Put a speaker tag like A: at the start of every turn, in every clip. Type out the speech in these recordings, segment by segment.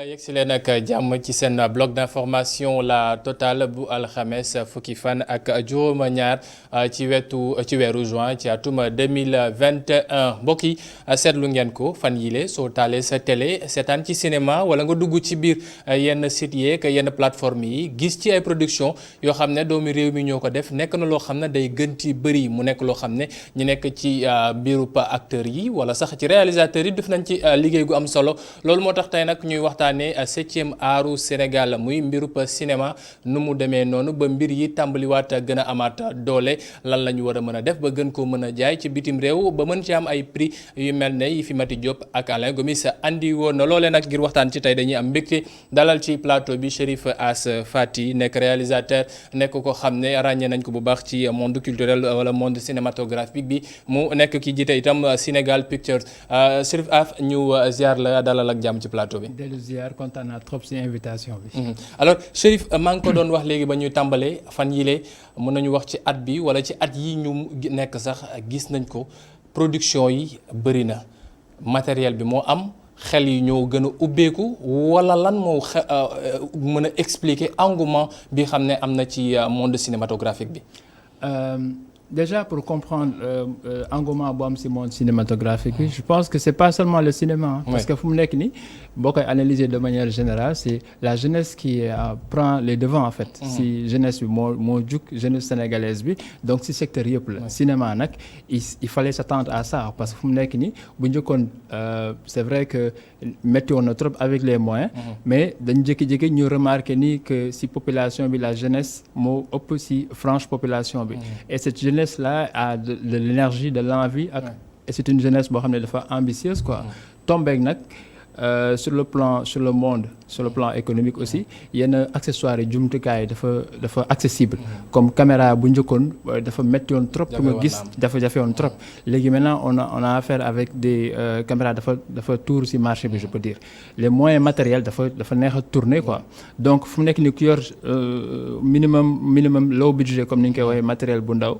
A: yegsi leen ak jàmm ci seen bloc d'information la totale bu alxames fukki fan ak juróom-ñaar ci weeru juin ci atum 2021 mbokk yi seetlu ngeen ko fan yile soo taalee sa télé seetaan ci cinéma wala nga dugg ci biir yenn sites yeeg yenn plateforme yi gis ci ay production yoo xam ne doomi réew mi ñoo ko def nekk na loo xam ne day gën ci bëri mu nekk loo xam ne ñu nekk ci biirub acteurs yi wala sax ci réalisateurs yi def nañ ci liggéey gu am solo loolu moo tax tey nag ñuy waxtaanee 7e aaru Sénégal muy mbirub cinéma nu mu demee noonu ba mbir yi tàmbaliwaat gën a amaat doole lan la ñu war a mën a def ba gën koo mën a jaay ci bitim réew ba mën ci am ay prix yu mel ne yi fi Mati Diop ak Alain Gomis andi woon na loolee nag ngir waxtaan ci tey dañuy am mbégte dalal ci plateau bi Chérif As Faty nekk réalisateur nekk ko xam ne ràññee nañ ko bu baax ci monde culturel wala monde cinématographique bi mu nekk ki jiite itam Sénégal Pictures Chérif As ñu ziar la dalal ak jàmm ci plateau bi.
B: dellu ziar kontaan naa trop ci invitation bi.
A: alors Chérif maa ngi ko doon wax léegi ba ñuy tàmbalee fan yile mën nañu wax ci at bi wala ci at yi ñu nekk sax gis nañ ko production yi bëri na matériel bi moo am xel yi ñoo gën a ubbeeku wala lan moo mën a expliquer engouement bi xam ne am na ci monde cinématographique bi.
B: Déjà pour comprendre engouement bu am ci monde cinématographique bi je pense que c'est pas seulement le cinéma. Parce que fu mu nekk nii boo koy analyser de manière générale c'est la jeunesse qui prend les devants en fait. ci jeunesse bi moo jug jeunesse sénégalaise bi donc ci secteur yëpp la. cinéma nag il fallait s'attendre à ça parce que fu mu nekk nii bu njëkkoon c'est vrai que métti woon na trop avec les moyens. mais dañu jékki-jékki ñu remarqué ni que ci population bi la jeunesse moo ëpp ci frange population bi. et cette jeunesse là a de l'énergie de l'envie ak et c'est une jeunesse boo xam ne dafa ambitieuse quoi tombeek nag sur le plan économique aussi yenn accessoires yi jumtukaay dafa accessible comme caméra bu njëkkoon dafa métti woon trop pour nga gis dafa jafe woon trop léegi maintenant on a affaire avec des caméras dafa tour ci marché bi je peux dire les moyens matériels dafa neex a tourner quoi donc fu mu nekk ni ku yor minimum low budget comme ni ñu koy waxee matériel bu ndaw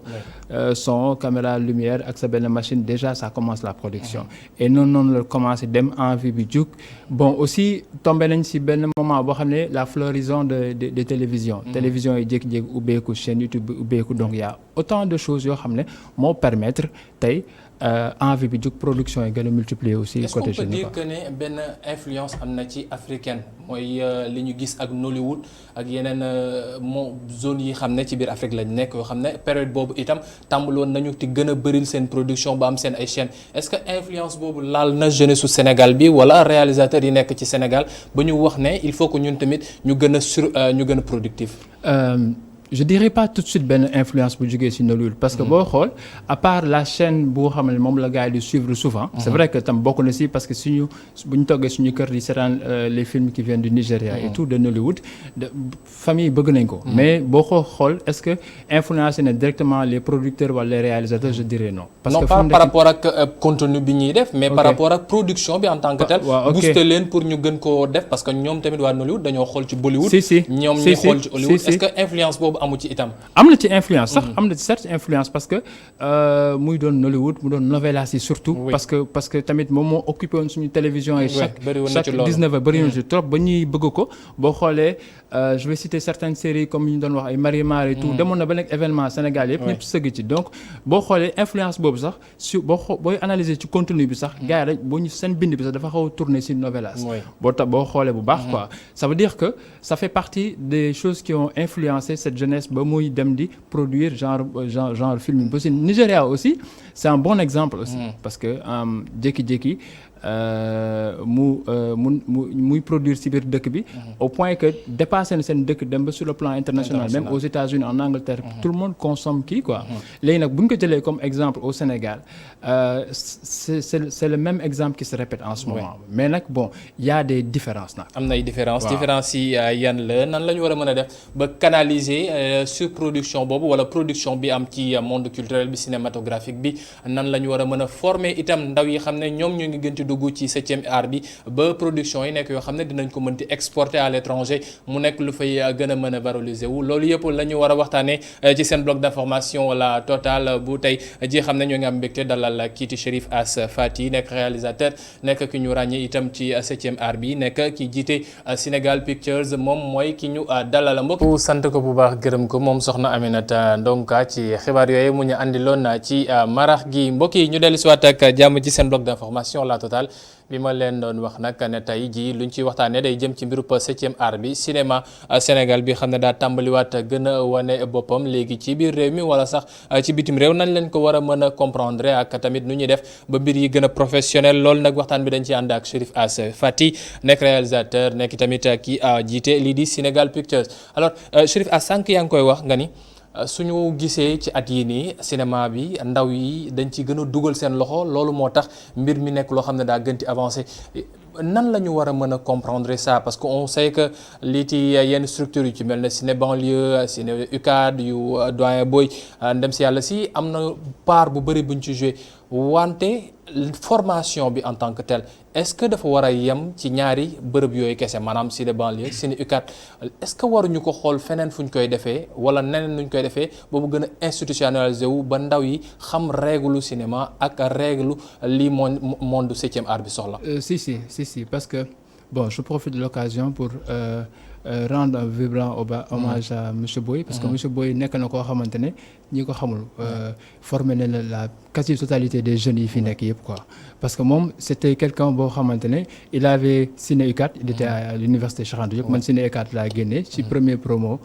B: son caméra lumière ak sa benn machine déjà ça commence la production et noonu la commencé dem envie bi jug bon aussi tombé nañ ci benn moment boo xam ne la floraison de télévision télévision yi jékki-jékki ubbeeku chaîne YouTube bi ubbeeku donc y a autant de choses yoo xam ne moo permettre tey envie bi jug production yi gën a multiplier aussi côté jeune.
A: est-ce qu'on peut dire que ne benn influence am na ci africaine mooy li ñu gis ak Nollywood ak yeneen zone yi xam ne ci biir Afrique lañ nekk yoo xam ne période boobu itam tàmbaloon nañu ti gën a bëril seen production ba am seen ay chaînes est-ce que influence boobu laal na jeunesse su Sénégal bi wala réalisateur yi nekk ci Sénégal ba ñu wax ne il faut que ñun tamit ñu gën a productif.
B: Je dirais pas tout de suite benn influence bu jógee ci Nollywood parce que boo xool à part la chaîne boo xam ne moom la gars yi di suivre souvent. c'est vrai que tam bokk na ci parce que bu ñu toggee suñu kër di seetaan les films qui viennent du Nigeria et tout de Nollywood famille bëgg nañ ko. mais boo ko xool est-ce que influencé na directement les producteurs wala les réalisateurs je dirais non.
A: parce que non par rapport ak contenu bi ñuy def. mais par rapport ak production bi en tant que tel. booster leen pour ñu gën koo def parce que ñoom tamit waa Nollywood dañoo xool ci Bollywood. ñoom ñuy xool ci Hollywood est-ce que influence boobu amu ci itam.
B: am na ci influence sax am na ci certes influence parce que muy doon Nollywood mu doon novelas yi surtout. parce que tamit moom moo occupé woon suñu télévision yi chaque 19 heures bëri na ci trop ba ñuy bëgg ko boo xoolee je vais citer certaines séries comme ñu doon wax ay Marie et tout demoon na ba nekk événement Sénégal yëpp ñëpp sëgg ci donc boo xoolee influence boobu sax booy analyser ci contenu bi sax gars yi boo ñu seen bind bi sax dafa xaw a tourner ci novelas boo xoolee bu baax quoi ça veut dire que ça fait partie des choses qui ont influencé cette jeunesse ba muy dem di produire genre film aussi Nigeria aussi c'est un bon exemple aussi parce que jékki-jékki muy produire ci biir dëkk bi au point que dépassé na seen dëkk dem ba sur le plan international même aux États-Unis en Angleterre tout le monde consomme kii quoi léegi nag bu ñu ko jëlee comme exemple au Sénégal c'est le même exemple qui se répète en ce moment mais nag bon il y a des différences nag
A: am na ay différences yi yan la nan la ñu war a mën a def ba canaliser surproduction boobu wala production bi am ci monde culturel bi cinématographique bi nan la ñu war a mën a former itam ndaw yi xam ne ñoom ñu ngi gën ci dugg ci 7e art bi ba production yi nekk yoo xam ne dinañ ko mënti exporter à l'étranger mu nekk lu fay gën a mën a valoriser wu loolu yëpp la ñu war a waxtaanee ci seen bloc d'information la Total bu tey ji xam ne ñoo ngi am mbégte dalal kiiti Chérif Ass Fati nekk réalisateur nekk ki ñu ràññee itam ci 7e art bi nekk ki jiite Sénégal Pictures moom mooy ki ñu dalal mbokk sant ko bu baax gërëm ko moom soxna Aminata Ndonka ci xibaar yooyu mu ñu andiloon ci marax gi mbokk yi ñu dellu si waat ak jàmm ci seen bloc d'information la Total bi ma leen doon wax nag ne tey jii luñ ciy waxtaanee day jëm ci mbirub 7e art bi cinéma Sénégal bi xam ne daa tàmbaliwaat gën a wane boppam léegi ci biir réew mi wala sax ci bitim réew nañ leen ko war a mën a comprendre ak tamit nu ñuy def ba mbir yi gën a professionnel loolu nag waxtaan bi dañ ci ànd ak Chérif Ass Fati nekk réalisateur nekk tamit ki jiite lii di Sénégal Pictures alors Chérif Ass sànq yaa ngi koy wax nga ni suñu gisee ci at yii nii cinéma bi ndaw yi dañ ci gën a dugal seen loxo loolu moo tax mbir mi nekk loo xam ne daa gën ci avancé nan la ñu war a mën a comprendre ça parce que on sait que lii ci yenn structures yu ci mel ne Ciné Banlieue Ciné UCAD yu doyen Boy ndem si yàlla si am na part bu bëri buñ ci joué wante formation bi en tant que tel est-ce que dafa war a yem ci ñaari bërëb yooyu kese maanaam Ciné Banlieue Ciné UCAD est-ce que waruñu ko xool feneen fu ñu koy defee wala neneen nuñ koy defee boobu gën a institutionnalisé wu ba ndaw yi xam règle cinéma ak règle lii monde 7e art bi soxla.
B: Si, parce que bon, je profite de l'occasion pour rendre un vibrant hommage à monsieur Boy parce que monsieur Boy nekk na koo xamante ne ñi ko xamul formé na la quasi-totalité des jeunes yi fi nekk yëpp quoi parce que moom c'était quelqu'un boo xamante ne il avait Ciné UCAD il était à l'université Cheikh Anta Diop man Ciné UCAD laa génnee ci premier promo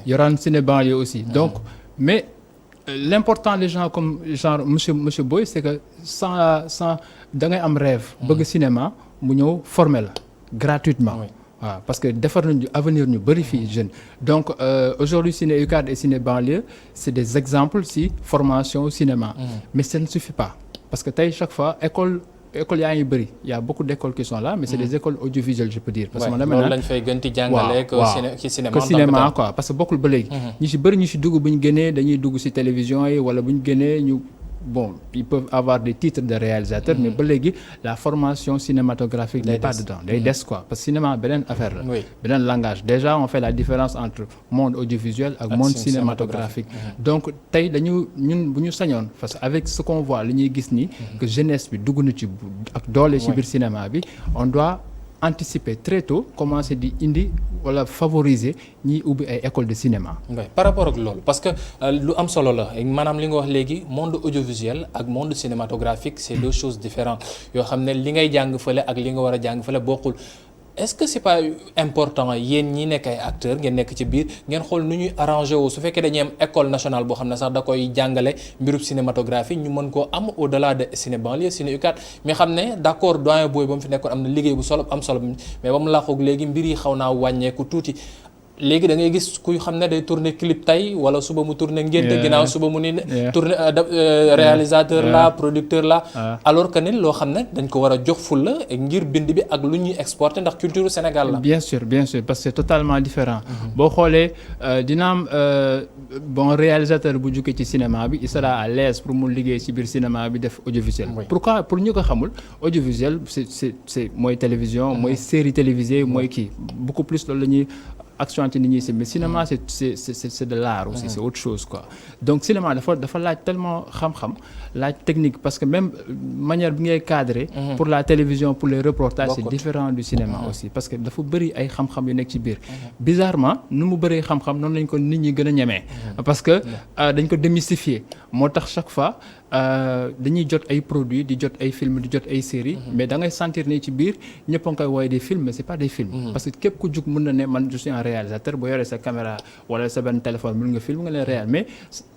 B: yoraan Ciné Banlieue aussi donc mais l'important les gens comme genre monsieur Boy c'est que sans da ngay am rêve bëgg cinéma mu ñëw former la gratuitement waaw parce que defar nañu avenir ñu bëri fii jeunes donc aujourd'hui Ciné UCAD et Ciné Banlieue c'est des exemples si formation cinéma mais ça ne suffit pas parce que tey chaque fois école yaa ngi bëri y a beaucoup d'écoles qui sont là mais c'est des écoles audiovisuelles je peux dire parce que man
A: loolu lañ fay gën di jàngale que
B: cinéma quoi parce que bokkul ba léegi ñi si bëri ñu si dugg bu ñu génnee dañuy dugg si télévision yi wala bu ñu génnee ñu bon ils peuvent avoir des titres de réalisateurs mais ba léegi la formation cinématographique n'est pas dedans day des quoi parce que cinéma beneen affaire la beneen langage déjà on fait la différence entre monde audiovisuel ak monde cinématographique donc tey ñun bu ñu sañoon parce que avec ce qu'on voit li ñuy gis ni que jeunesse bi dugg na ci ak doole ci biir cinéma bi on doit anticiper très tôt commencer di indi wala favoriser ñiy ubbi ay école de cinéma.
A: par rapport ak loolu parce que lu am solo la maanaam li nga wax léegi monde audiovisuel ak monde cinématographique c'est deux choses différentes yoo xam ne li ngay jàng fële ak li nga war a jàng fële bokkul. est-ce que c'est pas important yéen ñi nekk ay acteurs ngeen nekk ci biir ngeen xool nu ñuy arrangé wu su fekkee dañuy am école nationale boo xam ne sax da koy jàngale mbirub cinématographie ñu mën koo am au-delà de Ciné Banlieue Ciné UCAD mais xam ne d'accord doyen Boy ba mu fi nekkoon am na liggéey bu solo am solo mais ba mu laaxoog léegi mbir yi xaw naa wàññeeku tuuti léegi da ngay gis kuy xam ne day tourner clip tey wala suba mu tourner ngénte ginnaaw suba mu ni tourner réalisateur la producteur la alors que ne loo xam ne dañ ko war a jox fulla ngir bind bi ak lu ñuy exporter ndax culture Sénégal la.
B: bien sûr parce que c'est totalement différent boo xoolee dina am bon réalisateur bu jógee ci cinéma bi il sera à l'aise pour mu liggéey ci biir cinéma bi def audiovisuel. pourquoi pour ñu ko xamul audiovisuel c'est mooy télévision mooy série télévisée mooy kii beaucoup plus loolu la ñuy accentuer nit ñi mais cinéma c'est de l'art aussi c'est autre chose quoi donc cinéma dafa laaj tellement xam-xam laaj technique parce que même manière bi ngay cadrer pour la télévision pour les reportages c'est différent du cinéma aussi parce que dafa bëri ay xam-xam yu nekk ci biir bizarrement nu mu bëree xam-xam noonu lañ ko nit ñi gën a ñemee parce que dañ ko démystifier moo tax chaque fois dañuy jot ay produits di jot ay films di jot ay séries mais da ngay sentir ne ci biir ñëpp a ngi koy wooye des films mais c'est pas des films parce que képp ku jug mën na ne man je suis un réalisateur boo yoree sa caméra wala sa benn téléphone mën nga film nga leen réel mais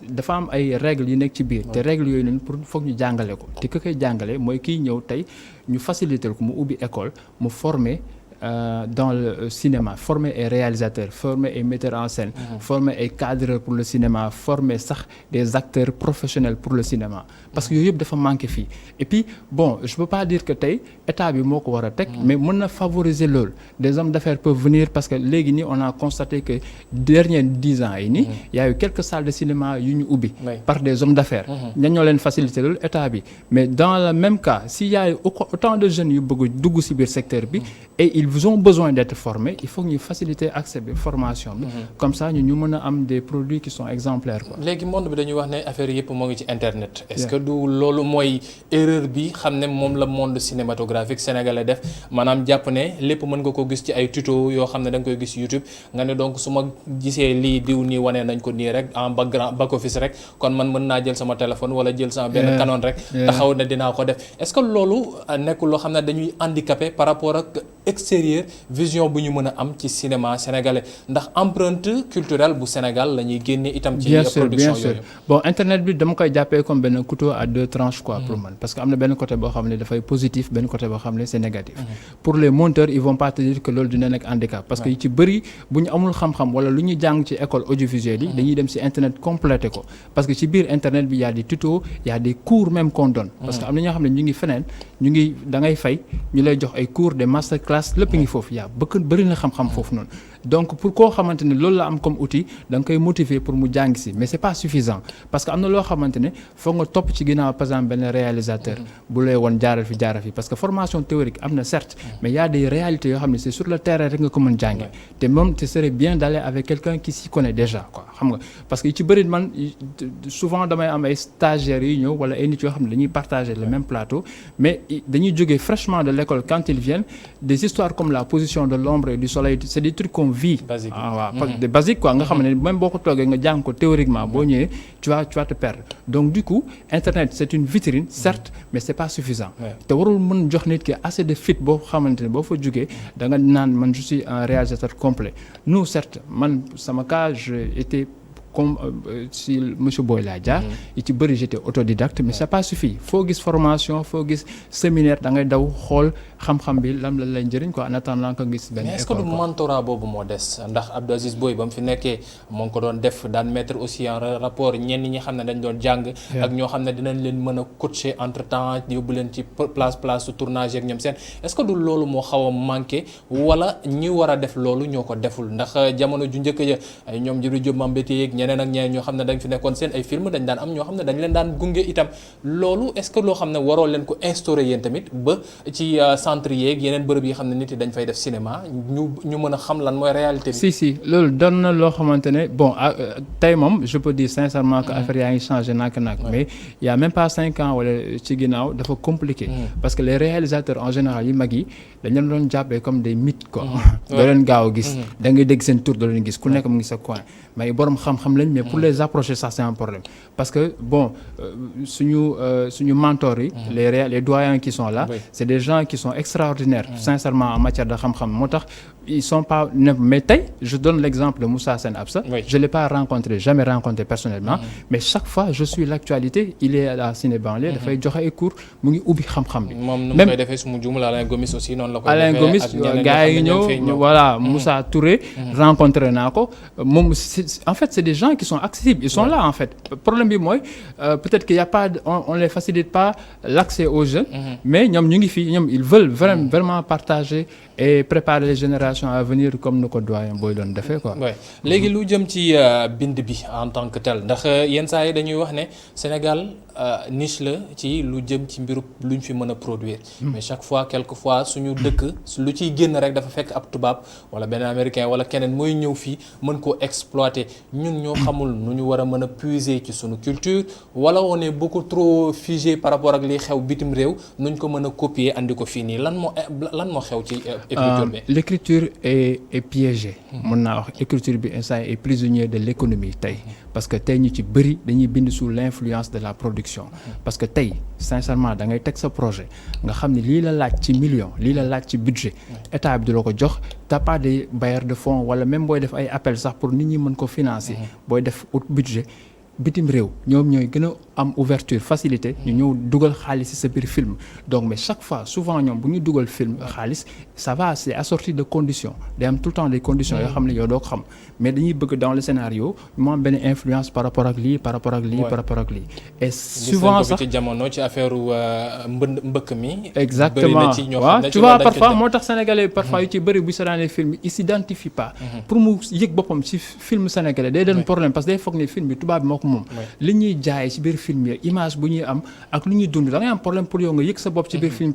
B: dafa am ay règles yu nekk ci biir te règles yooyu noonu pour foog ñu jàngale ko te ku koy jàngale mooy kiy ñëw tey ñu faciliter ko mu ubbi école mu former dans le cinéma, former ay réalisateurs, former ay metteurs en scène, former ay cadreurs pour le cinéma, former sax des acteurs professionnels pour le cinéma parce que yooyu yëpp dafa manqué fii. Et puis bon, je peux pas dire que tey état bi moo ko war a teg, mais mën na favoriser loolu. Des hommes d'affaires peuvent venir parce que léegi nii on a constaté que derniers 10 ans yi nii il y a eu quelques salles de cinéma yu ñu ubbi par des hommes d'affaires. ñan ñoo leen faciliter loolu état bi. Mais dans le même cas, s'il y a autant de jeunes yu bëgg dugg ci biir secteur bi et ils ont besoin d'être formés, il faut que ñu faciliter accès bi formation bi. Comme ça ñu mën a am des produits qui sont exemplaires quoi.
A: Léegi monde bi dañuy wax ne affaire yëpp moo ngi ci internet. Est-ce que du loolu mooy erreur bi xam ne moom la monde cinématographique sénégalais def maanaam jàpp ne lépp mën nga ko gis ci ay tuto yoo xam ne da nga koy gis YouTube nga ne donc su ma gisee lii diw nii wane nañ ko nii rek en back office rek kon man mën naa jël sama téléphone wala jël sama benn Canon rek taxaw ne dinaa ko def. Est-ce que loolu nekkul loo xam ne dañuy handicapé par rapport ak extérieur vision bu ñu mën a am ci cinéma sénégalais ndax empreinte culturelle bu Sénégal la ñuy génne itam ci production yooyu.
B: Bon internet bi dama koy jàppee comme benn couteau à deux tranches quoi pour man parce que am na benn côté boo xam ne dafay positif benn côté boo xam ne c'est négatif. Pour les monteurs ils vont pas te dire que loolu dina nekk handicap parce que yu ci bëri bu ñu amul xam-xam wala lu ñu jàng ci école audiovisuelle yi dañuy dem ci internet complété ko parce que ci biir internet bi y a des tutos y a des cours même qu'on donne parce que am na ñoo xam ne ñu ngi feneen ñu ngi da ngay fay ñu lay jox ay cours des masterclass lépp ngi foofu yaa bëri na xam-xam foofu noonu. Donc pour koo xamante ne loolu la am comme outil da nga koy motiver pour mu jàng si mais c'est pas suffisant parce que am na loo xamante ne foog nga topp ci ginnaaw par exemple benn réalisateur bu lay woon jaaral fi parce que formation théorique am na certes mais y a des réalités yoo xam ne c'est sur le terrain rek nga ko mën jànge te moom ce serait bien d'aller avec quelqu'un qui s'y connaît déjà quoi xam nga parce que ci bëri man souvent damay am ay stagiaires yu ñëw wala ay nit yoo xam ne dañuy partager le même plateau mais dañuy jógee fraîchement de l'école quand ils viennent des histoires comme la position de l'ombre et du soleil c'est des trucs vie des basiques quoi nga xam ne même boo ko toogee nga jàng ko théoriquement boo ñëwee tu vas te perdre donc du coup internet c'est une vitrine certes mais c'est pas suffisant te warul mën jox nit ki assez de fit boo xamante ne boo fa jógee da nga naan man je suis un réalisateur complet nous certes man sama cas j'ai été comme si monsieur Boy laa jaar yi ci bëri j'étais autodidacte mais ça pas suffi foo gis formation foo gis séminaire da ngay daw xool xam-xam bi lam la lay njëriñ quoi en attendant nga gis benn école. Mais est-ce que du
A: mentorat boobu moo des ndax Abdou Aziz Boy ba mu fi nekkee moo ngi ko doon def daan mettre aussi en rapport ñenn ñi xam ne dañ doon jàng ak ñoo xam ne dinañ leen mën a coacher entre temps yóbbu leen ci place su tournage ak ñoom seen est-ce que du loolu moo xaw a manqué wala ñi war a def loolu ñoo ko deful ndax jamono ju njëkk ja ay ñoom Djibril Diop Mambéty ak ñeneen ak ñeneen ñoo xam ne dañ fi nekkoon seen ay film dañ daan am ñoo xam ne dañ leen daan gunge itam loolu est-ce que loo xam ne waroo leen ko instaurer yéen tamit ba ci centre yeeg yeneen bërëb yi xam ne nit yi dañ fay def cinéma ñu mën a xam lan mooy réalité bi. si loolu doon na loo xamante ne bon tey moom je peux dire sincèrement que affaire yaa ngi changé nak mais il y a même pas 5 ans wala ci ginnaaw dafa compliqué parce que les réalisateurs en général yi mag yi dañ leen doon jàppee comme des mythes quoi doo leen gaaw a gis da ngay dégg seen tour doo leen gis ku nekk mu ngi sa coin mais borom xam-xam lañ mais pour les approcher ça c'est un problème parce que bon suñu mentors yi les doyens qui sont là c'est des gens qui sont extraordinaires sincèrement en matière de xam-xam moo tax ils sont pas mais tey je donne l'exemple de Moussa Sen Absa je l'ai pas rencontré jamais rencontré personnellement mais chaque fois je suis l'actualité il est à la Ciné Banlieue dafay joxe ay cours mu ngi ubbi xam-xam bi même koy defee sumu jumla Alain Gomis aussi noonu la koy defee
B: Alain Gomis gars yi ñëw voilà Moussa Touré rencontré naa ko moom en fait c'est des gens qui sont accessibles ils sont là en fait problème bi mooy peut-être qu'il y a pas on les facilite pas l'accès aux jeunes mais ñoom ñu ngi fii ñoom ils veulent vraiment partager et préparer les générations à venir comme nu ko doyen booy doon defee quoi.
A: léegi lu jëm ci bind bi en tant que tel ndax yenn saa yi dañuy wax ne Sénégal niche la ci lu jëm ci mbiru luñ fi mën a produire. mais chaque fois quelquefois suñu dëkk lu ciy génn rek dafa fekk ab tubaab wala benn américain wala keneen mooy ñëw fii mën koo exploiter ñun ñoo xamul nu ñu war a mën a puiser ci suñu culture wala on est beaucoup trop figé par rapport ak liy xew bitim réew nuñ ko mën a copier andi ko fii nii lan moo xew ci.
B: L'écriture est piégée. mën naa wax écriture bi instant est prisonnier de l'économie tey parce que tey ñu ci bëri dañuy bind sous l'influence de la production parce que tey sincèrement da ngay teg sa projet nga xam ne lii la laaj ci million lii la laaj ci budget état bi du la ko jox t'as pas des bailleurs de fonds wala même booy def ay appels sax pour nit ñi mën ko financer booy def out budget bitim réew ñoom ñooy gën a am ouverture facilité ñu ñëw dugal xaalis ci sa biir film donc mais chaque fois souvent ñoom bu ñu dugal film xaalis ça va c'est assorti de conditions day am tout le temps des conditions yoo xam ne yow doo ko xam mais dañuy bëgg dans le scénario mu am benn influence par rapport ak lii par rapport ak lii par rapport ak lii et souvent sax
A: ci jamono ci affaire mbëkk mi
B: exactement waaw tu vois parfois moo tax sénégalais parfois yu ci bëri bu seetaanee film il s'identifie pas pour mu yëg boppam ci film sénégalais day doon problème parce que day foog ne film bi tubaab bi moo ko moom li ñuy jaay ci biir film yi image bu ñuy am ak lu ñuy dund da ngay am problème pour yow nga yëg sa bopp ci biir film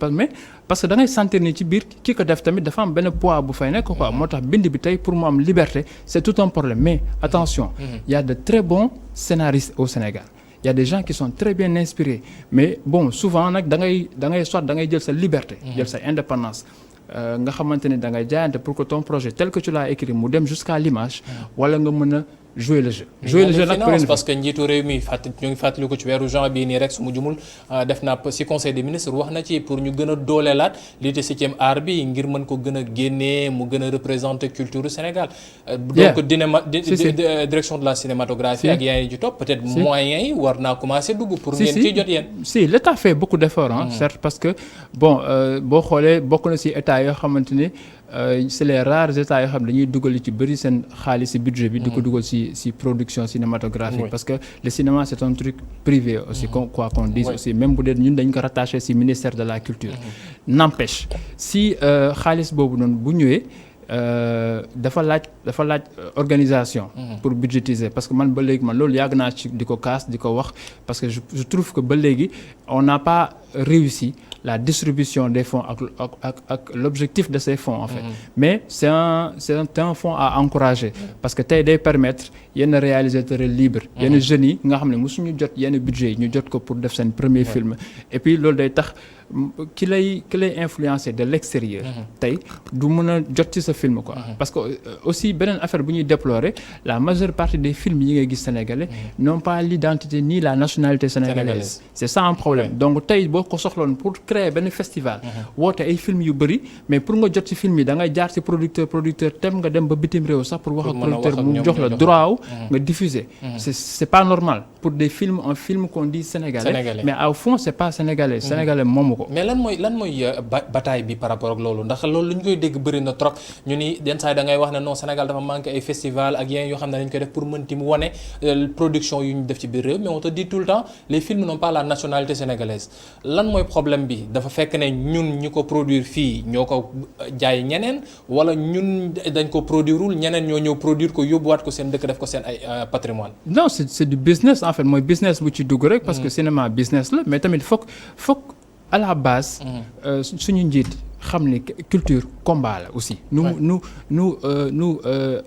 B: parce que da ngay sentir ni ci biir ki ko def tamit dafa am benn poids bu fay nekk quoi moo tax bind bi tey pour mu am liberté c'est tout un problème mais attention il y a de très bons scénaristes au Sénégal il y a des gens qui sont très bien inspirés mais bon souvent nag da ngay soit da ngay jël sa liberté jël sa indépendance nga xamante ne da ngay jaayante pour que ton projet tel que tu l'as écrit mu dem jusqu'à l'image wala nga mën a jouer le jeu nag
A: parce que njiitu réew mi ñu ngi fàttali ko ci weeru juin bii nii rek su mu jumul def naa ci conseil des ministres wax na ci pour ñu gën a dooleelaat lii te 7e art bi ngir mën ko gën a génnee mu gën a représenter culture Sénégal donc direction de la cinématographie ak yeneen yi ci topp peut-être moyens yi war naa commencer dugg pour ngeen ciy jot yéen
B: si l'État fait beaucoup d'efforts certes parce que bon boo xoolee bokk na ci état yoo xamante ni c'est les rares états yoo xam ne dañuy dugal ci bëri seen xaalis ci budget bi di ko dugal ci production cinématographique parce que le cinéma c'est un truc privé aussi quoi qu'on dise aussi même bu dee ñun dañ ko rattaché ci ministère de la culture n'empêche si xaalis boobu noonu bu ñëwee dafa laaj organisation pour budgétiser parce que man ba léegi man loolu yàgg naa ci di ko kaas di ko wax parce que je trouve que ba léegi on n'a pas réussi la distribution des fonds ak l'objectif de ces fonds en fait mais c'est un fonds à encourager parce que tey day permettre yenn réalisateurs libres yenn jeunes yi nga xam ne mosuñu jot yenn budget yi ñu jot ko pour def seen premier film et puis loolu day tax ki lay influencer de l'extérieur tey du mën a jot ci sa film quoi parce que aussi beneen affaire bu ñuy déplorer la majeure partie des films yi ngay gis sénégalais n'ont pas l'identité ni la nationalité sénégalaise c'est ça un problème donc tey boo ko soxloon pour créer benn festival woote ay film yu bëri mais pour nga jot ci film yi da ngay jaar ci producteur tem nga dem ba bitim réew sax pour wax ak producteur mu jox la droit nga diffuser c'est pas normal pour des films un film qu'on dit sénégalais mais au fond c'est pas sénégalais moomu ko
A: mais lan mooy bataille bi par rapport ak loolu ndax loolu lu ñu koy dégg bëri na trop ñu ni den saa da ngay wax ne non Sénégal dafa manqué ay festival ak yeneen yoo xam ne dañ koy def pour mënti mu wane production yu ñu def ci biir réew mais on te dit tout le temps les films n'ont pas la nationalité sénégalaise lan mooy problème bi dafa fekk ne ñun ñi ko produire fii ñoo ko jaay ñeneen wala ñun dañ ko produireul ñeneen ñoo ñëw produire ko yóbbuwaat ko seen dëkk def ko seen ay patrimoine
B: non c'est du business en fait mooy business bu ci dugg rek parce que cinéma business la mais tamit foog à la base suñu njiit xam ni culture combat la aussi nu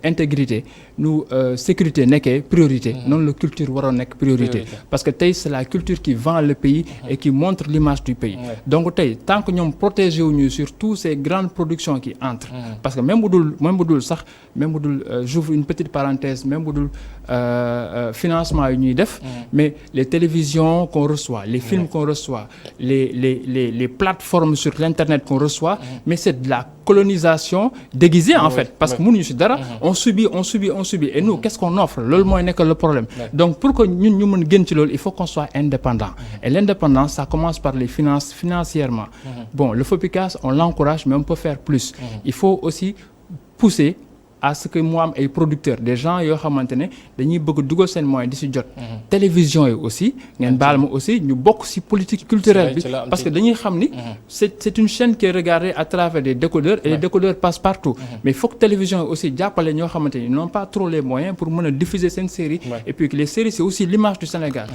B: intégrité nu sécurité nekkee priorité noonu la culture waroon nekk priorité parce que tey c'est la culture qui vend le pays et qui montre l'image du pays donc tey tant que ñoom protégé wuñu sur tous ces grandes productions qui entrent parce que même bu dul j'ouvre une petite parenthèse même bu dul financement yu ñuy def mais les télévisions qu'on reçoit les films qu'on reçoit les plateformes sur l'internet qu'on reçoit mais c'est de la colonisation déguisée en fait parce que mënuñu ci dara on subit et nous qu'est-ce qu'on offre loolu mooy nekk le problème donc pour que ñun ñu mën génn ci loolu il faut qu'on soit indépendant et l'indépendance ça commence par les finances financièrement bon le FOPICAS on l'encourage mais on peut faire plus il faut aussi pousser à ce que mu am ay producteurs des gens yoo xamante ne dañuy bëgg dugal seen moyen di ci jot télévision yi aussi ngeen baal ma aussi ñu bokk ci politique culturelle bi parce que dañuy xam ni c'est une chaîne qui est regardée à travers des décodeurs et les décodeurs passent partout mais faut que télévision yi aussi jàppale ñoo xamante ni ils n'ont pas trop les moyens pour mën a diffuser seen série et puis que les séries c'est aussi l'image du Sénégal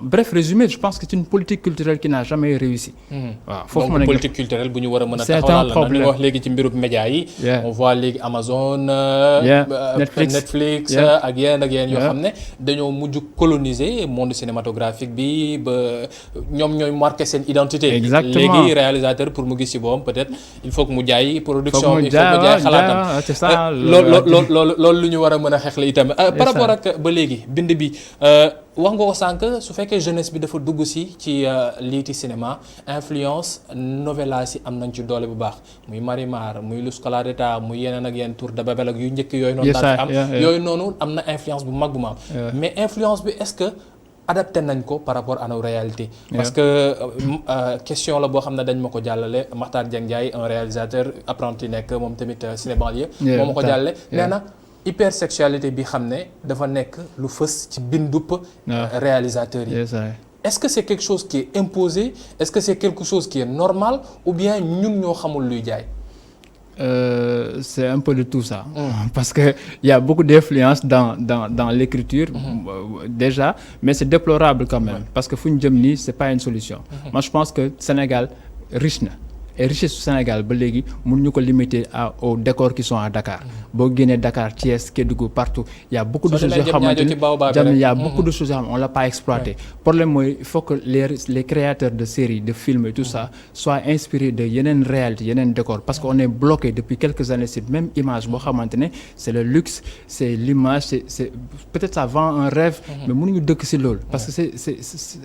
B: bref résumé je pense que c'est une politique culturelle qui n'a jamais réussi waaw foofu
A: donc politique culturelle bu ñu war a mën a taxawal la ñu wax léegi ci mbirub média yi on voit léegi Amazon Netflix ak yeneen yoo xam ne dañoo mujj coloniser monde cinématographique bi ba ñoom ñooy marquer seen identité léegi réalisateur pour mu gis ci boppam peut-être il faut que mu jaay production il faut que mu jaay xalaatam loolu lu ñu war a mën a xeex la itam par rapport ak ba léegi bind bi wax nga ko sànq su fekkee jeunesse bi dafa dugg ci liiti cinéma influence novelas yi am nañ ci doole bu baax muy Marimar muy Luz Scalaretto muy yeneen ak yeneen Tour de Babel ak yu njëkk yooyu noonu daan fi am yooyu noonu am na influence bu mag bu ma am mais influence bi est-ce que adapté nañ ko par rapport à nos réalités parce que question la boo xam ne dañ ma ko jàllale Makhtar Dieng Ndiaye un réalisateur apprenti nekk moom tamit ciné banlieue moo ma ko jàllale nee na hypersexualité bi xam ne dafa nekk lu fës ci bindup réalisateurs yi est-ce que c'est quelque chose qui est imposé est-ce que c'est quelque chose qui est normal ou bien ñun ñoo xamul luy jaay
B: c'est un peu de tout ça parce que il y a beaucoup d'influence dans l'écriture déjà mais c'est déplorable quand même parce que fu ñu jëm nii c'est pas une solution moi je pense que Sénégal riche na et richesse du Sénégal ba léegi mënuñu ko limiter aux décors qui sont à Dakar boo génnee Dakar Thiès Kédougou partout il y a beaucoup de choses yoo xamante ni il y a beaucoup de choses yoo xam on l'a pas exploité problème mooy il faut que les créateurs de séries de films et tout ça soient inspirés de yeneen réalité yeneen décors parce que on est bloqué depuis quelques années cette même image boo xamante ne c'est le luxe c'est l'image c'est peut-être ça vend un rêve mais mënuñu dëkk ci loolu parce que c'est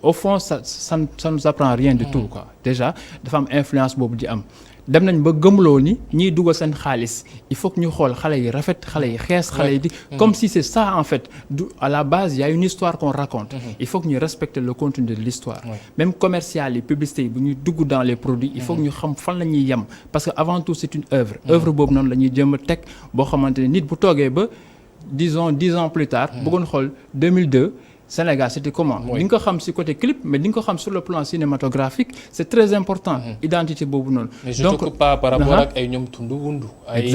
B: au fond ça nous apprend rien du tout quoi déjà dafa am influence boobu di am dem nañ ba gëmloo ni ñiy dugal seen xaalis il faut que ñu xool xale yi rafet xale yi xees xale yi di comme si c'est ça en fait à la base il y a une histoire qu'on raconte il faut que ñu respecter le contenu de l'histoire même commercial yi publicité yi bu ñuy dugg dans les produits il faut que ñu xam fan la ñuy yem parce que avant tout c'est une œuvre boobu noonu la ñuy jëm a teg boo xamante ne nit bu toogee ba disons 10 ans plus tard bëggoon xool 2002 Sénégal c'était comment di nga ko xam ci côté clip mais di nga ko xam sur le plan cinématographique c'est très important identité boobu noonu
A: mais je te coupe pas par rapport ak ay ñoom tundu wundu ay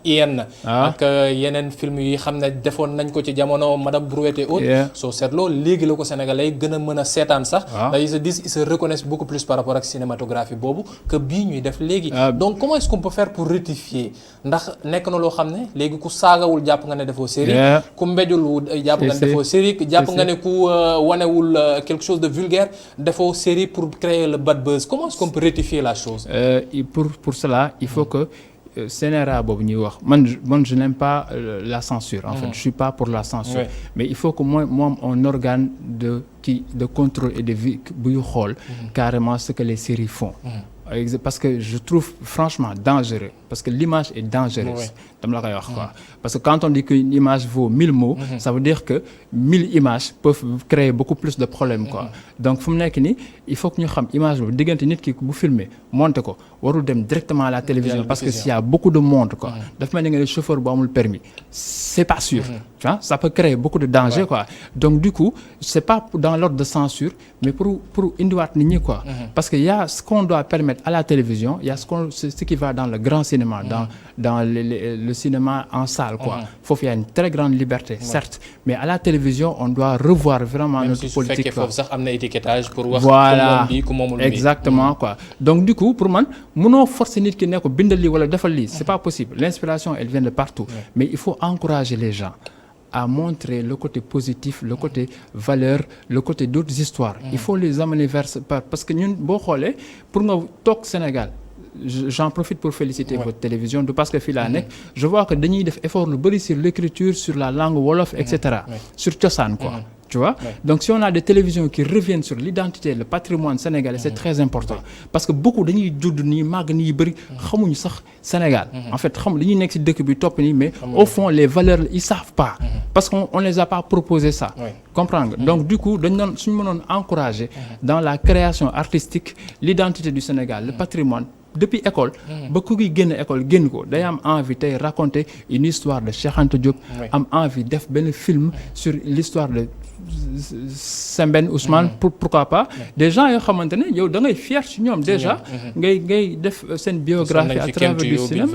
A: yenn ak yeneen film yi xam ne defoon nañ ko ci jamono Madame Brouette et autres soo seetloo léegi la ko sénégalais gën a mën a seetaan sax ils se disent ils se reconnaissent beaucoup plus par rapport ak cinématographie boobu que bii ñuy def léegi donc comment est-ce qu'on peut faire pour rectifier ndax nekk na loo xam ne léegi ku saagawul jàpp nga ne defoo série ku mbéjul jàpp nga ne defoo série jàpp nga ne ku wanewul quelque chose de vulgaire defoo série pour créer le bad buzz comment est-ce qu'on peut rectifier la chose
B: pour cela il faut que CNRA boobu ñuy wax man je n'aime pas la censure en fait je suis pas pour la censure mais il faut que moom un organe de contrôle et de vie buy xool carrément ce que les séries font parce que je trouve franchement dangereux parce que l'image est dangereuse dama la koy wax quoi parce que quand on dit qu'une image vaut 1000 mots ça veut dire que 1000 images peuvent créer beaucoup plus de problèmes quoi donc fu mu nekk nii il faut que ñu xam image boobu diggante nit ki bu filmer monter ko warul dem directement à la télévision parce que s'il y a beaucoup de monde quoi daf mel ni nga ne chauffeur bu amul permis c'est pas sûr tu vois ça peut créer beaucoup de danger quoi donc du coup c'est pas dans l'ordre de censure mais pour indiwaat nit ñi quoi parce que y a ce qu'on doit permettre à la télévision il y a ce qui va dans le grand cinéma dans le cinéma en salle quoi foofu il y a une très grande liberté certes mais à la télévision on doit revoir vraiment notre politique
A: foofu sax am na étiquetage pour wax
B: voilà
A: ku moomul bi
B: exactement quoi donc du coup pour man mënoo forcer nit ki ne ko bindal lii wala defal lii c'est pas possible l'inspiration elle vient de partout mais il faut encourager les gens à montrer le côté positif le côté valeur le côté d'autres histoires il faut les amener vers parce que ñun boo xoolee pour nga toog Sénégal j'en profite pour féliciter votre télévision du parce que fii laa nekk je vois que dañuy def effort lu bari sur l'écriture sur la langue wolof etc sur cosaan quoi tu vois donc si on a des télévisions qui reviennent sur l'identité le patrimoine sénégalais c'est très important parce que beaucoup dañuy judd nii màgg nii bëri xamuñu sax Sénégal en fait xam li ñuy nekk ci dëkk bi topp nii mais au fond les valeurs ils savent pas parce qu'on les a pas proposé ça comprendre nga donc du coup dañ doon suñu mënoon encourager dans la création artistique l'identité du Sénégal le patrimoine depuis école ba ku gi génn école génn ko day am envie tey raconter une histoire de Cheikh Anta Diop am envie def benn film sur l'histoire de Sembène Ousmane pourquoi pas des gens yoo xamante ne yow da ngay fier ci ñoom déjà ngay def seen biographie à travers du cinéma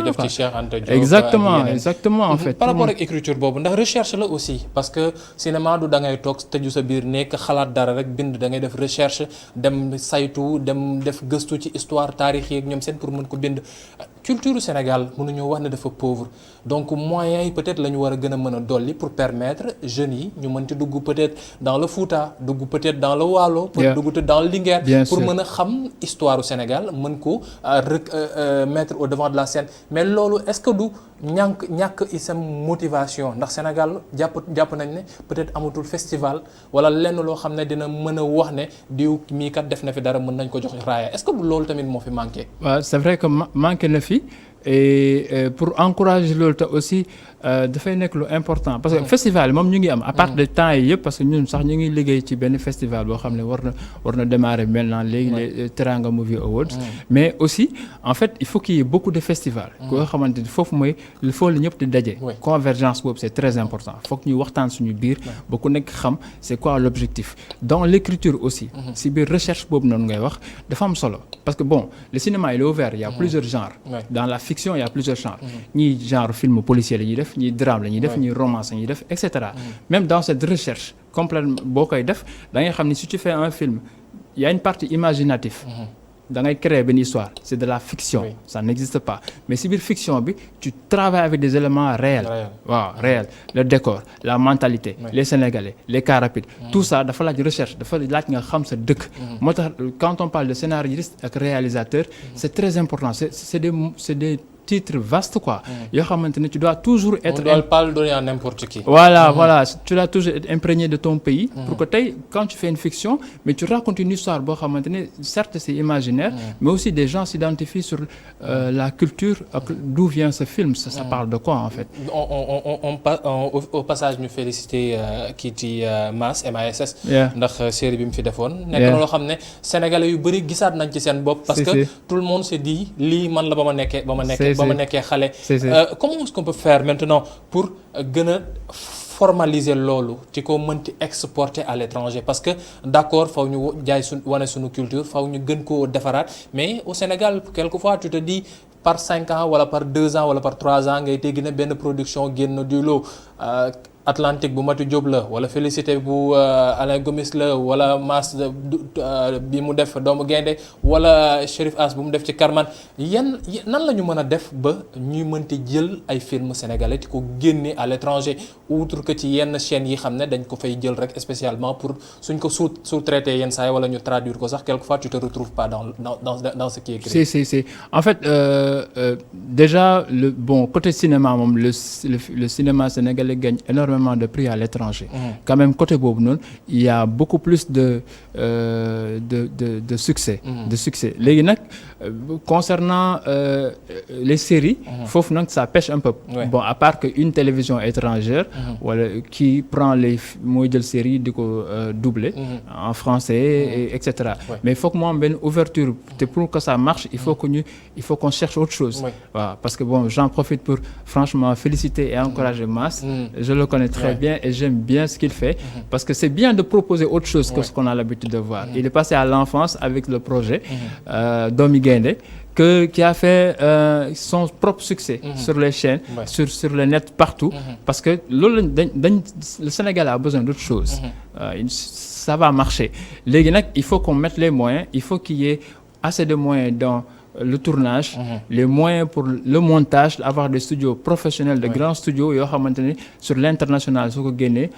B: exactement en fait
A: par rapport ak écriture boobu ndax recherche la aussi parce que cinéma du da ngay toog tëju sa biir nekk xalaat dara rek bind da ngay def recherche dem saytu dem def gëstu ci histoire taarix yeeg ñoom seen pour mën ko bind culture Sénégal mënuñoo wax ne dafa pauvre donc moyens yi peut-être la ñu war a gën a mën a dolli pour permettre jeunes yi ñu mën ci dugg peut-être peut-être dans le Fouta dugg peut-être dans le Waalo. pour dugg dans le Linguère. pour mën a xam histoire du Sénégal mën ko mettre au devant de la scène mais loolu est-ce que du ñàkk isam motivation ndax Sénégal jàpp nañ ne peut-être amatul festival wala lenn loo xam ne dina mën a wax ne diw mii kat def na fi dara mën nañ ko jox raaya est-ce que du loolu tamit moo fi manqué.
B: waaw c'est vrai que manqué na fi et pour encourager loolu te aussi dafay nekk lu important parce que festival moom ñu ngi am à part de temps yi yëpp parce que ñun sax ñu ngi liggéey ci benn festival boo xam ne war na démarrer maintenant léegi les Teranga Movie Awards mais aussi en fait il faut qu'il y ait beaucoup de festivals koo xamante ni foofu mooy il faut la ñëpp di daje convergence boobu c'est très important faut que ñuy waxtaan suñu biir ba ku nekk xam c'est quoi l'objectif dans l'écriture aussi si biir recherche boobu noonu ngay wax dafa am solo parce que bon le cinéma il est ouvert il y a plusieurs genres dans la fiction il y a plusieurs genres ñii genre film policier la ñuy def ñii drame la ñuy def ñii romance la ñuy def et cetera même dans cette recherche complètement boo koy def da ngay xam ni si tu fais un film il y a une partie imaginative da ngay créer benn histoire c'est de la fiction ça n'existe pas mais si biir fiction bi tu travailles avec des éléments réels réels le décor la mentalité les Sénégalais les cars rapides tout ça dafa laaj recherche dafa laaj nga xam sa dëkk moo tax quand on parle de scénariste ak réalisateur c'est très important c'est des titre vaste quoi yoo xamante ne tu dois toujours être
A: on doit pas le donner à n'importe qui
B: voilà tu dois toujours être imprégné de ton pays pour que tey quand tu fais une fiction mais tu racontes une histoire boo xamante ne certes c'est imaginaire mais aussi des gens s'identifient sur la culture d'où vient ce film ça parle de quoi en fait
A: au passage ñu féliciter kii di MASS ndax série bi mu fi defoon nekk na loo xam ne sénégalais yu bari gisaat nañ ci seen bopp parce que tout le monde se dit lii man la ba ma nekkee xale comment est-ce qu'on peut faire maintenant pour gën a formaliser loolu ci ko mënti exporter à l'étranger parce que d'accord faw ñu jaay wane suñu culture faw ñu gën koo defaraat mais au Sénégal quelquefois tu te dis par 5 ans wala par 2 ans wala par 3 ans ngay dégg ne benn production génn du lot Atlantique bu Mati Diop la wala Félicité bu Alain Gomis la wala Mass bi mu def Doomu Gaynde wala Chérif As bu mu def ci Karman nan la ñu mën a def ba ñuy mënti jël ay films sénégalais di ko génne à l'étranger outre que ci yenn chaînes yi xam ne dañ ko fay jël rek spécialement pour suñ ko sous-traité yenn saa yi wala ñu traduire ko sax quelquefois tu te retrouves pas dans ce qui est écrit.
B: Si en fait déjà côté cinéma moom le cinéma sénégalais gagne énormément de prix à l'étranger. Quand même côté boobu noonu il y a beaucoup plus de succès. De succès léegi nag concernant les séries. foofu nag ça pêche un peu. Bon à part que une télévision étrangère. wala qui prend mooy jël série di ko doubler. en français et cetera. mais il faut que mu am benn ouverture te pour que ça marche il faut qu'on cherche autre chose. waaw parce que bon j'en profite pour franchement féliciter et encourager Mass. Je le connais très bien et j'aime bien ce qu'il fait parce que c'est bien de proposer autre chose que ce qu'on a l'habitude de voir. Il est passé à l'enfance avec le projet Doomu Gaynde qui a fait son propre succès sur les chaînes, sur le net partout parce que le Sénégal a besoin d'autre chose. Ça va marcher. Léegi nag il faut qu'on mette les moyens, il faut qu'il y ait assez de moyens dans le tournage, les moyens pour le montage, avoir des studios professionnels, de grands studios yoo xamante ne sur l'international soo ko génnee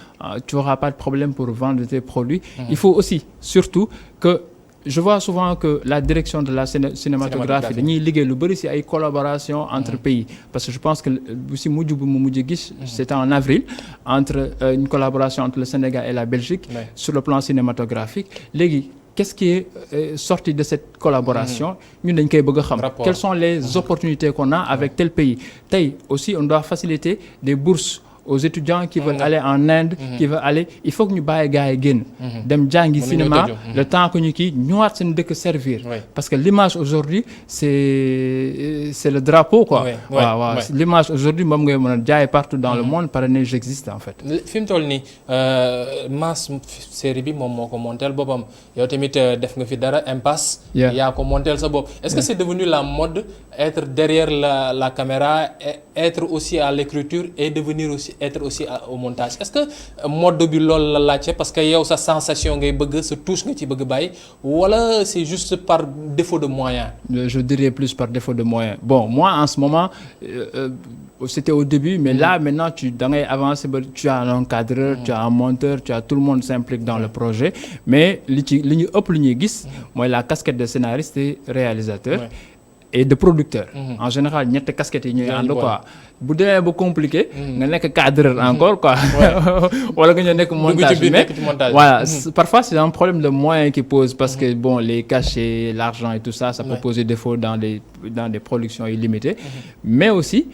B: tu auras pas de problème pour vendre tes produits. Il faut aussi surtout que je vois souvent que la direction de la cinématographie dañuy liggéey lu bari ci ay collaboration entre pays parce que je pense que bu ci mujj bu mu mujj gis c'était en avril entre une collaboration entre le Sénégal et la Belgique sur le plan cinématographique léegi qu'est-ce qui est sorti de cette collaboration ñun dañ koy bëgg a xam quelles sont les opportunités qu'on a avec tel pays tey aussi on doit faciliter des bourses aux étudiants qui veulent aller en Inde qui veulent aller il faut que ñu bàyyi gars yi génn dem jàngi cinéma le temps que ñu kii ñëwaat seen dëkk servir parce que l'image aujourd'hui c'est le drapeau quoi waaw l'image aujourd'hui moom ngay mën a jaay partout dans le monde par ne j'existe en fait
A: fi mu toll nii Mass série bi moom moo ko monteel boppam yow tamit def nga fi dara Impasse yaa ko monteel sa bopp est-ce que c'est devenu la mode être derrière la caméra être aussi à l'écriture et devenir aussi être aussi au montage est-ce que mode bi loolu la laajte parce que yow sa sensation ngay bëgg sa touche nga ci bëgg bàyyi wala c'est juste par défaut de moyens.
B: Je dirais plus par défaut de moyens. Bon, moi en ce moment c'était au début, mais là maintenant da ngay avancer ba tu as un cadreur, tu as un monteur, tu as tout le monde s'implique dans le projet, mais li ñu ëpp lu ñuy gis mooy la casquette de scénariste et réalisateur et de producteur. En général ñetti casquettes yi ñuy ànd quoi. bu demee ba compliqué. nga nekk cadreur encore quoi. wala nga ñëw nekk montage mais voilà parfois c'est un problème de moyens qui pose parce que bon les cachets, l'argent et tout ça peut poser défaut dans des productions illimitées. Mais aussi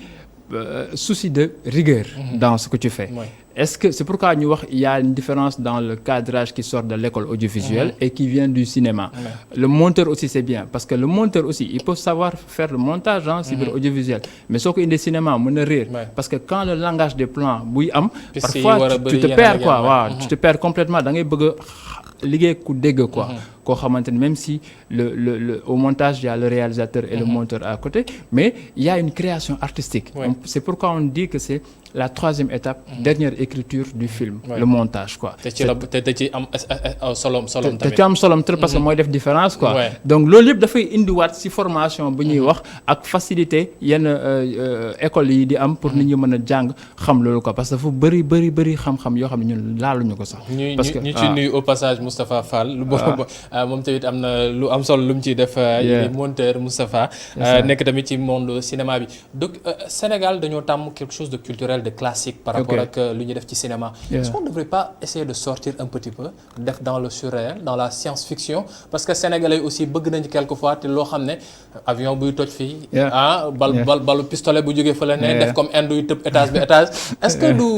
B: souci de rigueur dans ce que tu fais. Est-ce que c'est pourquoi ñu wax il y a une différence dans le cadrage qui sort de l'école audiovisuelle et qui vient du cinéma. Le monteur aussi c'est bien parce que le monteur aussi il peut savoir faire le montage ci biir audiovisuel mais soo ko indi cinéma mën na réer parce que quand le langage des plans buy am parfois tu te perds quoi waaw tu te perds complètement da ngay bëgg a liggéey ku dégg quoi koo xamante ni même si le au montage il y a le réalisateur et le monteur à côté mais il y a une création artistique. C'est pourquoi on dit que c'est la troisième étape dernière écriture du film le montage quoi.
A: te ci am solom tamit.
B: te ci am solom trop parce que mooy def différence quoi. donc loolu yëpp dafay indiwaat ci formation bu ñuy wax ak facilité yenn écoles yi di am pour nit ñi mën a jàng xam loolu quoi parce que dafa bëri xam-xam yoo xam ne ñun laaluñu ko sax. parce que
A: ñu ci nuyu au passage Moustapha Fall. moom tamit am na lu am solo lu mu ciy def. monteur Moustapha. nekk tamit ci monde cinéma bi donc Sénégal dañoo tàmm quelque chose de culturel de classique par rapport ak lu ñuy def ci cinéma. Est-ce qu'on ne devrait pas essayer de sortir un petit peu def dans le surréel dans la science-fiction parce que sénégalais aussi bëgg nañu quelquefois te loo xam ne avion buy toj fii. balu pistolet bu jógee fële ne def comme Inde yu tëb étage bi étage. Est-ce que du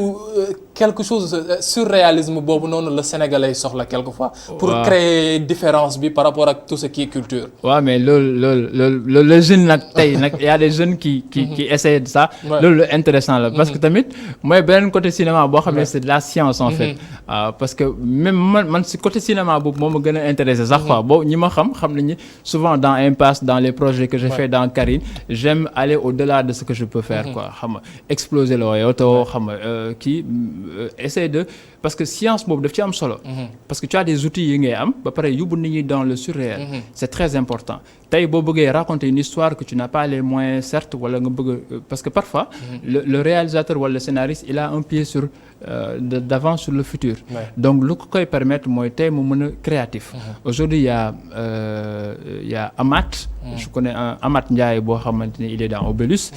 A: quelque chose surréalisme boobu noonu le sénégalais soxla quelquefois. pour créer différence bi par rapport ak tout ce qui est culture.
B: waaw mais loolu le jeune nag tey nag y a des jeunes qui essaient de ça. loolu intéressant la parce que tamit mooy beneen côté cinéma boo xam ne c'est de la science en fait. parce que même man si côté cinéma boobu moo ma gën a intéressé sax quoi boo ñi ma xam nañu souvent dans Impasse dans les projets que j'ai fait dans Karine j'aime aller au-delà de ce que je peux faire quoi xam nga exploser la oto xam nga kii essayer de parce que science boobu daf ci am solo. parce que tu as des outils yi ngay am ba pare yóbbu nit ñi dans le surréel. C'est très important tey boo bëggee raconter une histoire que tu n'as pas les moyens certes wala nga bëgg parce que parfois le réalisateur wala le scénariste il a un pied sur d'avance sur le futur. Donc lu ko koy permettre mooy tey mu mën a créatif. Aujourd'hui il y a Amath. Je connais un Amath Ndiaye boo xamante ni il est dans Obélus.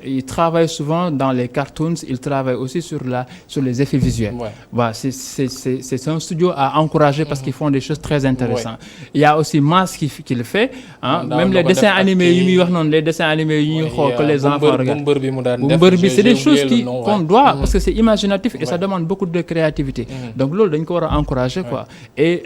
B: Il travaille souvent dans les cartoons, il travaille aussi sur les effets visuels. Voilà, c'est un studio à encourager parce qu'ils font des choses très intéressantes. Il y a aussi Mass qui le fait même les dessins animés yu muy wax noonu les dessins animés yu ñuy xool que les enfants regardent. Mbër bi c'est des choses qu'on doit parce que c'est imaginatif et ça demande beaucoup de créativité. Donc loolu dañ ko war a encourager quoi. Et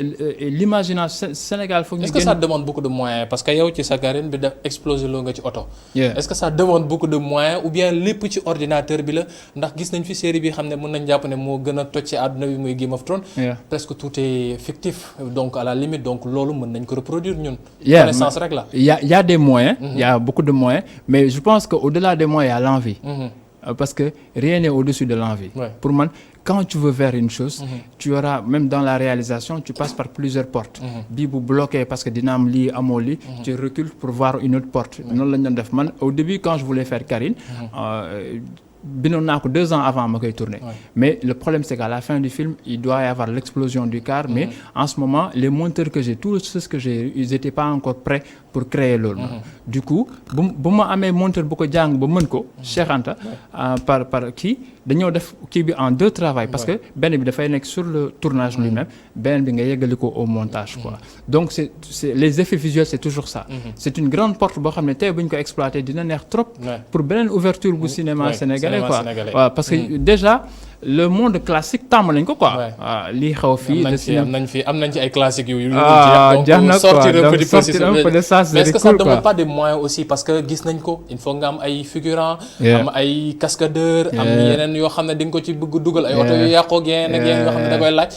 B: l'imagination Sénégal foog ñu.
A: Est-ce que ça demande beaucoup de moyens parce que yow ci sa carrière bi def exploser loo nga ci oto. Est-ce que ça demande beaucoup de moyens ou bien lépp ci ordinateur bi la ndax gis nañ fi série bi xam ne mën nañ jàpp ne moo gën a toj ci àdduna bi muy Game of Thrones. Presque tout est fictif donc à la limite donc loolu mën nañ ko reproduire ñun. Connaissance rek la. Il y a des moyens. Il y a beaucoup de moyens mais je pense que au-delà des moyens il y a l'envie. Parce que rien n'est au-dessus de l'envie. Pour moi, quand tu veux faire une chose, tu auras, même dans la réalisation, tu passes par plusieurs portes. Bii bu bloqué parce que dina am lii amoo lii, tu recules pour voir une autre porte. Noonu la ñu doon def man au début quand je voulais faire Karine, bindoon naa ko 2 ans avant ma koy tourner. Mais le problème c'est qu'à la fin du film, il doit y avoir l'explosion du car, mais en ce moment, les monteurs que j'ai, tous ceux que j'ai, ils étaient pas encore prêts pour créer loolu. Du coup, bu ma amee monteur bu ko jàng ba mën ko, Cheikh Anta, par kii dañoo def kii bi en 2 travail parce que benn bi dafay nekk sur le tournage lui-même, benn bi nga yeggali ko au montage quoi. Donc c'est les effets visuels c'est toujours ça. C'est une grande porte boo xam ne tey bu ñu ko exploiter dina neex trop pour beneen ouverture bu cinéma sénégalais quoi. Waaw parce que déjà
B: le monde classique tàmm nañ ko quoi. lii xew fii le cinéma
A: am nañ ci ay classiques yu
B: donc sortir un peu de ça
A: mais est-ce que ça ne demande pas des moyens aussi parce que gis nañ ko il faut nga am ay figurants am ay cascadeurs am yeneen yoo xam ne di nga ko ci bëgg dugal ay oto yu yàqoo ak yeneen yoo xam ne da koy laaj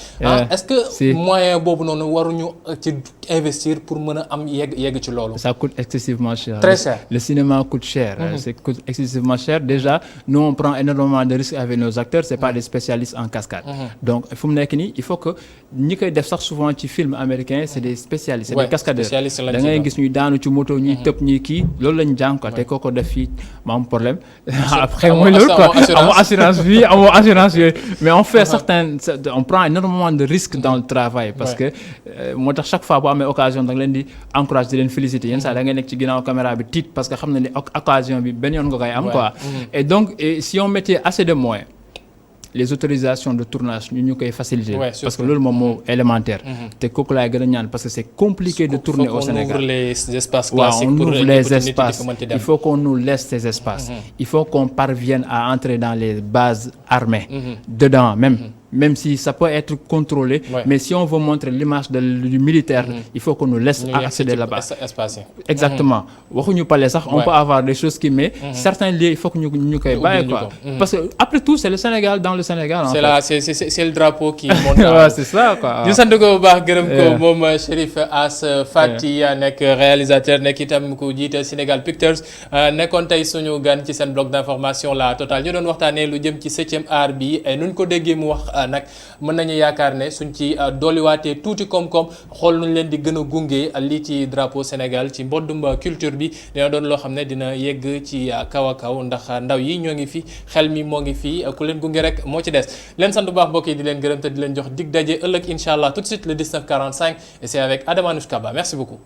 A: est-ce que moyen boobu noonu waruñu ci investir pour mën a am yegg ci loolu.
B: Ça coûte excessivement cher.
A: Très cher.
B: Le cinéma coûte cher. Ça coûte excessivement cher. Déjà, nous on prend énormément de risques avec nos acteurs, c'est pas des spécialistes en cascade. Donc fu mu nekk nii il faut que ñi koy def sax souvent ci film américain c'est des spécialistes, c'est des cascadeurs. Da ngay gis ñuy daanu ci moto ñuy tëb ñuy kii loolu lañ jàng quoi te kooko def fii ma am problème. Après mooy loolu quoi amoo assurance vie amoo assurance yooyu mais on fait on prend énormément de risques dans le travail parce que moo tax chaque fois boo amee occasion da nga leen di encourager di leen féliciter yenn saa da ngay nekk ci ginnaaw caméra bi tiit parce que xam na ne occasion bi benn yoon nga koy am quoi et donc si on mettait assez de moyens les autorisations de tournage ñu koy faciliter parce que loolu moom moo élémentaire te kooku laay gën a ñaan parce que c'est compliqué de tourner au Sénégal.
A: On ouvre les espaces classiques
B: on ouvre les espaces il faut qu'on nous laisse ces espaces il faut qu'on parvienne à entrer dans les bases armées dedans même si ça peut être contrôlé mais si on veut montrer l'image du militaire il faut qu'on nous laisse accéder là-bas. Exactement waxuñu palais sax on peut avoir des choses qui mais certains lieux il faut que ñu koy bàyyi quoi parce que après tout c'est le Sénégal dans le Sénégal en fait.
A: C'est le drapeau qui monte.
B: C'est ça quoi.
A: ñu sant ko bu baax gërëm ko moom Cherif As Faty nekk réalisateur nekk itam ku jiite Sénégal Pictures nekkoon tey suñu gan ci seen bloc d'information La Totale ñu doon waxtaanee lu jëm ci 7e art bi nuñ ko déggee mu wax nag mën nañu yaakaar ne suñ ci dolliwaatee tuuti koom-koom xool nuñ leen di gën a gunge lii ci drapeau Sénégal ci mboddum culture bi dina doon loo xam ne dina yegg ci kaw a kaw ndax ndaw yi ñoo ngi fi xel mi moo ngi fi ku leen gunge rek moo ci des leen sant bu baax mbokk yi di leen gërëm te di leen jox dig daje ëllëg incha allah tout de suite le 19:45 et c'est avec Adama Nouchkaba merci beaucoup.